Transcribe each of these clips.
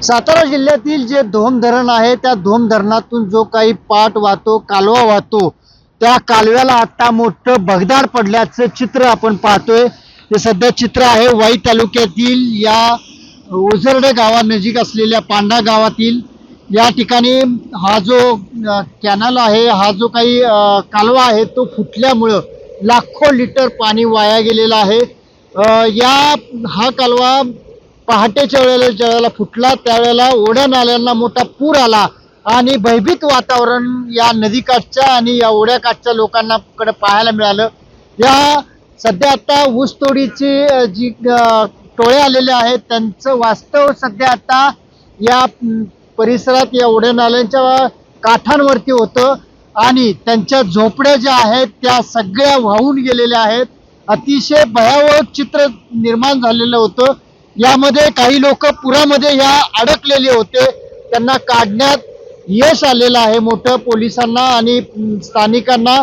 सातारा जिल्ह्यातील जे धोम धरण आहे त्या धोम धरणातून जो काही पाट वाहतो, कालवा वाहतो, त्या कालव्याला आता मोठं भगदाड पडल्याचं चित्र आपण पाहतोय। हे सध्या चित्र आहे वाई तालुक्यातील या ओझरडे गावानजीक असलेल्या पांडा गावातील। या ठिकाणी हा जो कॅनल आहे, हा जो काही कालवा आहे तो फुटल्यामुळं लाखो लिटर पाणी वाया गेलेलं आहे। हा कालवा पहाटेच्या वेळेला ज्यावेळेला फुटला त्यावेळेला ओढ्या नाल्यांना मोठा पूर आला आणि भयभीत वातावरण या नदीकाठच्या आणि या ओढ्याकाठच्या लोकांना कडे पाहायला मिळालं। या सध्या आता ऊसतोडीची जी टोळे आलेले आहेत त्यांचं वास्तव सध्या आता या परिसरात या ओढ्या नाल्यांच्या काठांवरती होतं आणि त्यांच्या झोपड्या ज्या आहेत त्या सगळ्या वाहून गेलेल्या आहेत। अतिशय भयावह चित्र निर्माण झालेलं होतं। यामध्ये काही लोक पुरामध्ये या अडकलेले होते, त्यांना काढण्यात यश आलेलं आहे मोठं पोलिसांना आणि स्थानिकांना।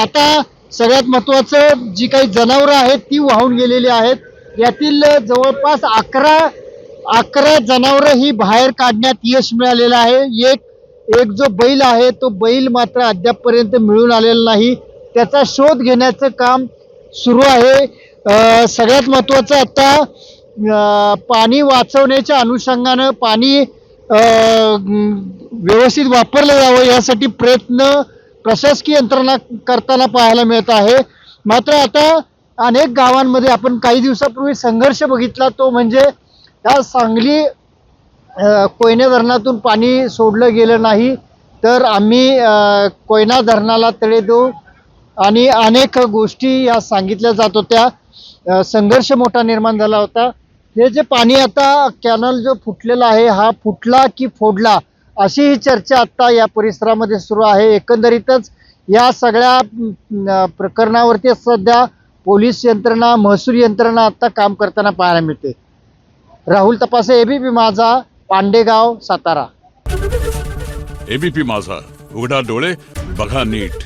आता सगळ्यात महत्त्वाचं जी काही जनावरं आहेत ती वाहून गेलेली आहेत। यातील जवळपास 11 जनावरं ही बाहेर काढण्यात यश मिळालेलं आहे। एक जो बैल आहे तो बैल मात्र अद्यापपर्यंत मिळून आलेला नाही, त्याचा शोध घेण्याचं काम सुरू आहे। सगळ्यात महत्त्वाचं आता पाणी वाचवण्याच्या अनुषंगानं पाणी व्यवस्थित वापरलं जावं यासाठी प्रयत्न प्रशासकीय यंत्रणा करताना पाहायला मिळत आहे। मात्र आता अनेक गावांमध्ये आपण काही दिवसापूर्वी संघर्ष बघितला, तो म्हणजे या सांगली कोयना धरणातून पाणी सोडलं गेलं नाही तर आम्ही कोयना धरणाला तडे देऊ आणि अनेक गोष्टी या सांगितल्या जात होत्या। संघर्ष मोठा निर्माण झाला होता। हे जे पाणी आता कॅनल जो फुटलेला आहे हा फुटला की फोडला अशी ही चर्चा आता या परिसरामध्ये सुरू आहे। एकंदरीतच या सगळ्या प्रकरणावरती सध्या पोलीस यंत्रणा, महसूल यंत्रणा आता काम करताना पाहायला मिळते। राहुल तपासे, एबीपी माझा, पांडेगाव, सातारा। एबीपी माझा, उघडा डोळे बघा नीट।